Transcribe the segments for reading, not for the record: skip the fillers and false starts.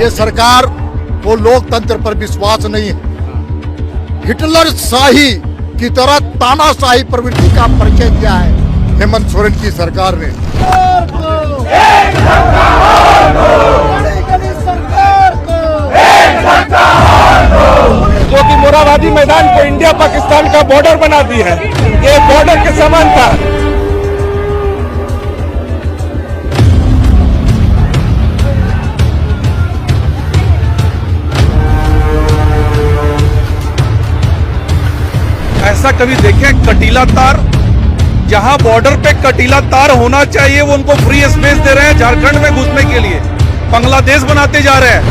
ये सरकार को लोकतंत्र पर विश्वास नहीं है। हिटलर शाही की तरह तानाशाही प्रवृत्ति का परिचय दिया है हेमंत सोरेन की सरकार ने। जो कि मोराबादी मैदान को इंडिया पाकिस्तान का बॉर्डर बना दी है, ये बॉर्डर के समान था। ऐसा कभी देखे कटीला तार, जहां बॉर्डर पे कटीला तार होना चाहिए वो उनको फ्री स्पेस दे रहे हैं झारखंड में घुसने के लिए, बांग्लादेश बनाते जा रहे हैं।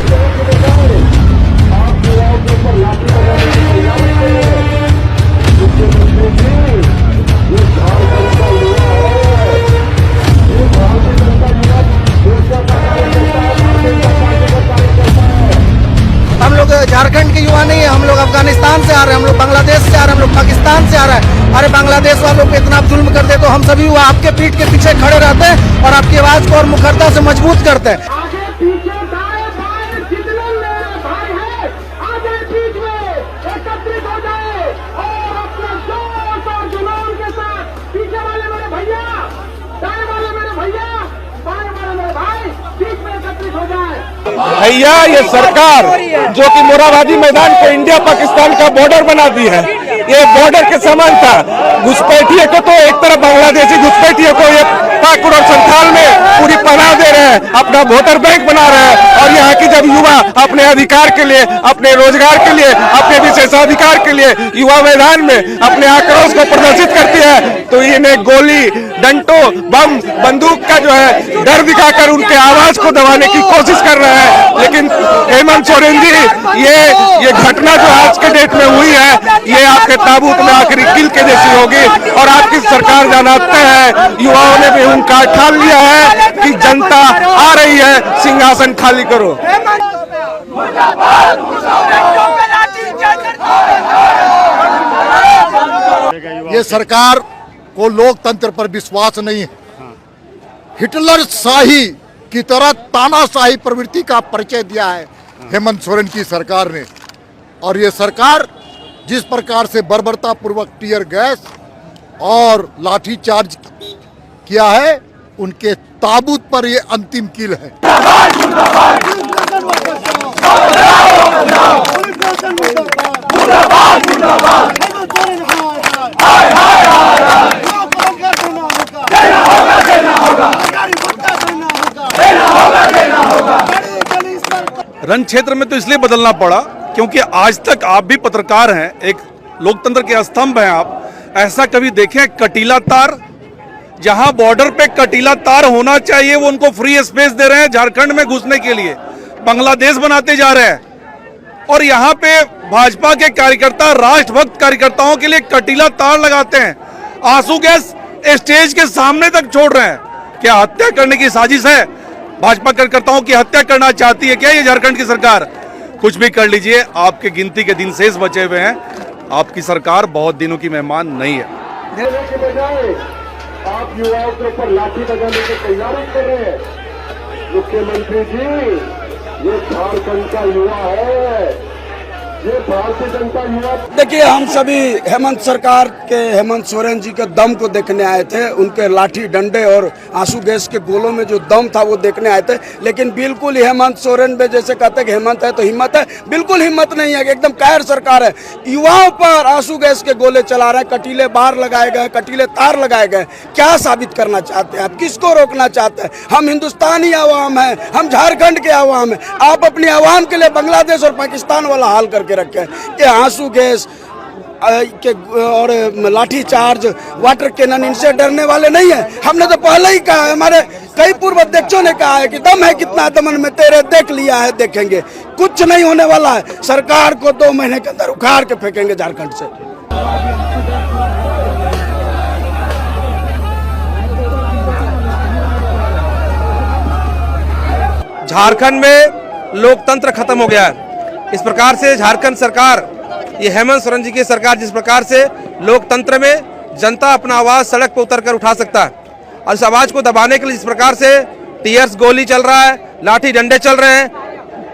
हम लोग झारखंड के युवा नहीं है, हम लोग अफगानिस्तान से आ रहे हैं, हम लोग बांग्लादेश से आ रहे हैं, हम लोग पाकिस्तान से आ रहे हैं। अरे बांग्लादेश वालों पे इतना जुल्म करते तो हम सभी युवा आपके पीठ के पीछे खड़े रहते हैं और आपकी आवाज को और मुखरता से मजबूत करते हैं। भैया ये सरकार जो कि मोराबादी मैदान को इंडिया पाकिस्तान का बॉर्डर बना दी है, ये बॉर्डर के समान था। घुसपैठिए को तो एक तरफ बांग्लादेशी घुसपैठिए को ये पाकुड़ और संथाल में पूरी पनाह दे रहे हैं, अपना वोटर बैंक बना रहे हैं। और यहाँ की जब युवा अपने अधिकार के लिए, अपने रोजगार के लिए, अपने विशेषाधिकार के लिए युवा मैदान में अपने आक्रोश को प्रदर्शित करती है, तो इन्हें गोली, डंटो, बम, बंदूक का जो है डर दिखाकर उनके आवाज को दबाने की कोशिश कर रहे हैं। लेकिन हेमंत सोरेन जी, ये घटना जो आज के डेट में हुई है, ये आपके ताबूत में आखिरी किल के जैसी होगी। और आपकी सरकार जानते हैं, युवाओं ने भी हुंकार ठान लिया है कि जनता आ रही है, सिंहासन खाली करो। ये सरकार को लोकतंत्र पर विश्वास नहीं है। हिटलर शाही की तरह तानाशाही प्रवृत्ति का परिचय दिया है हेमंत सोरेन की सरकार ने। और ये सरकार जिस प्रकार से बर्बरता पूर्वक टीयर गैस और लाठीचार्ज किया है, उनके ताबूत पर ये अंतिम किल है। रण क्षेत्र में तो इसलिए बदलना पड़ा क्योंकि आज तक आप भी पत्रकार हैं, एक लोकतंत्र के स्तंभ हैं आप। ऐसा कभी देखें कटीला तार, जहां बॉर्डर पे कटीला तार होना चाहिए वो उनको फ्री स्पेस दे रहे हैं झारखंड में घुसने के लिए, बांग्लादेश बनाते जा रहे हैं। और यहाँ पे भाजपा के कार्यकर्ता राष्ट्रभक्त कार्यकर्ताओं के लिए कटीला तार लगाते हैं, आंसू गैस स्टेज के सामने तक छोड़ रहे हैं। क्या हत्या करने की साजिश है? भाजपा कार्यकर्ताओं की हत्या करना चाहती है क्या ये झारखंड की सरकार? कुछ भी कर लीजिए, आपके गिनती के दिन शेष बचे हुए हैं। आपकी सरकार बहुत दिनों की मेहमान नहीं है। आप युवाओं के ऊपर लाठी लगाने की तैयारी कर रहे हैं। मुख्यमंत्री जी, ये झारखंड का युवा है, ये भारतीय जनता युवा। देखिए, हम सभी हेमंत सरकार के, हेमंत सोरेन जी के दम को देखने आए थे। उनके लाठी डंडे और आंसू गैस के गोलों में जो दम था वो देखने आए थे। लेकिन बिल्कुल हेमंत सोरेन में जैसे कहते हैं कि हेमंत है तो हिम्मत है, बिल्कुल हिम्मत नहीं है। एकदम कायर सरकार है। युवाओं पर आंसू गैस के गोले चला रहे हैं, कटीले बार लगाए गए, कटीले तार लगाए गए। क्या साबित करना चाहते हैं आप? किसको रोकना चाहते हैं? हम हिंदुस्तानी आवाम हैं, हम झारखंड के आवाम हैं। आप अपनी आवाम के लिए बांग्लादेश और पाकिस्तान वाला हाल करके रखे कि आंसू गैस के और लाठी चार्ज, वाटर कैनन, इनसे डरने वाले नहीं है। हमने तो पहले ही कहा है, हमारे कई पूर्व अध्यक्षों ने कहा है कि दम है कितना दमन में तेरे, देख लिया है, देखेंगे। कुछ नहीं होने वाला है। सरकार को 2 महीने के अंदर उखाड़ के फेंकेंगे झारखंड से। झारखंड में लोकतंत्र खत्म हो गया है। इस प्रकार से झारखंड सरकार, ये हेमंत सोरेन जी की सरकार, जिस प्रकार से लोकतंत्र में जनता अपना आवाज सड़क पर उतर कर उठा सकता है, और इस आवाज को दबाने के लिए जिस प्रकार से टीयर्स गोली चल रहा है, लाठी डंडे चल रहे हैं,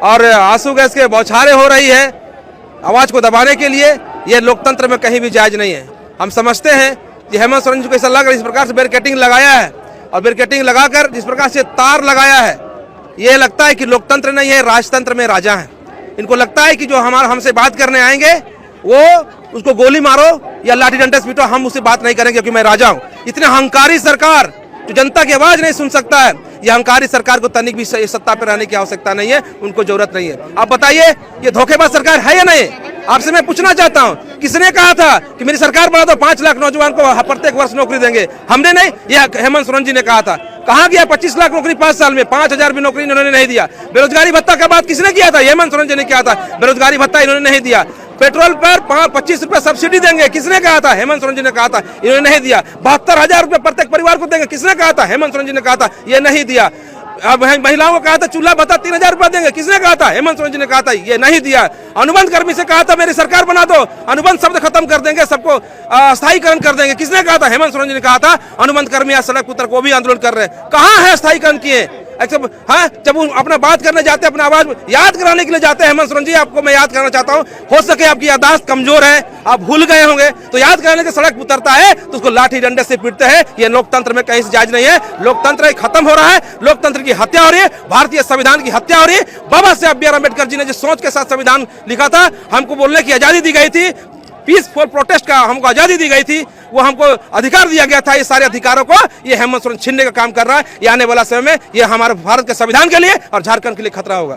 और आंसू गैस के बौछारें हो रही है आवाज को दबाने के लिए, ये लोकतंत्र में कहीं भी जायज नहीं है। हम समझते हैं कि हेमंत सोरेन जी को ऐसा लग रहा है, इस प्रकार से बैरिकेडिंग लगाया है और बैरिकेडिंग लगाकर जिस प्रकार से तार लगाया है, ये लगता है कि लोकतंत्र नहीं है, राजतंत्र में राजा है। इनको लगता है कि जो हमसे बात करने आएंगे वो उसको गोली मारो या लाठी डंडे से पीटो, हम उससे बात नहीं करेंगे क्योंकि मैं राजा हूं। इतने अहंकारी सरकार जो जनता की आवाज नहीं सुन सकता है, ये अहंकारी सरकार को तनिक भी सत्ता पर रहने की आवश्यकता नहीं है, उनको जरूरत नहीं है। आप बताइए ये धोखेबाज सरकार है या नहीं? आपसे मैं पूछना चाहता हूं, किसने कहा था कि मेरी सरकार बना दो 5 लाख नौजवान को प्रत्येक वर्ष नौकरी देंगे? हमने नहीं, ये हेमंत सोरेन जी ने कहा था। कहां गया 25 लाख नौकरी 5 साल में? 5000 भी नौकरी इन्होंने नहीं दिया। बेरोजगारी भत्ता का बात किसने किया था? हेमंत सोरेन जी ने किया था। बेरोजगारी भत्ता इन्होंने नहीं दिया। पेट्रोल पर 25 रुपए सब्सिडी देंगे, किसने कहा था? हेमंत सोरेन जी ने कहा था, इन्होंने नहीं दिया। 72,000 रुपए प्रत्येक परिवार को देंगे, किसने कहा था? हेमंत सोरेन जी ने कहा था, ये नहीं दिया। अब महिलाओं को कहा था चूल्हा भत्ता 3000 रुपए देंगे, किसने कहा था? हेमंत सोरेन जी ने कहा था, ये नहीं दिया। अनुबंध कर्मी से कहा था मेरी सरकार बना दो, अनुबंध शब्द खत्म कर देंगे, सबको स्थायीकरण कर देंगे, किसने कहा था? हेमंत सोरेन जी ने कहा था। अनुबंध कर्मी आज सड़क पुत्र को भी आंदोलन कर रहे हैं, कहाँ है स्थायीकरण किए? हाँ, जब वो अपना बात करने जाते हैं, अपना आवाज याद कराने के लिए जाते हैं, हेमंत सोरेन जी आपको मैं याद करना चाहता हूं, हो सके आपकी याददाश्त कमजोर है, आप भूल गए होंगे, तो याद कराने के सड़क उतरता है तो उसको लाठी डंडे से पीटते हैं। ये लोकतंत्र में कहीं से जायज नहीं है। लोकतंत्र खत्म हो रहा है, लोकतंत्र की हत्या हो रही है, भारतीय संविधान की हत्या हो रही है। बाबा साहब बी आर अम्बेडकर जी ने जिस सोच के साथ संविधान लिखा था, हमको बोलने की आजादी दी गई थी, पीसफुल प्रोटेस्ट का हमको आजादी दी गई थी, वो हमको अधिकार दिया गया था। ये सारे अधिकारों को ये हेमंत सोरेन छीनने का काम कर रहा है। ये आने वाला समय में ये हमारे भारत के संविधान के लिए और झारखंड के लिए खतरा होगा।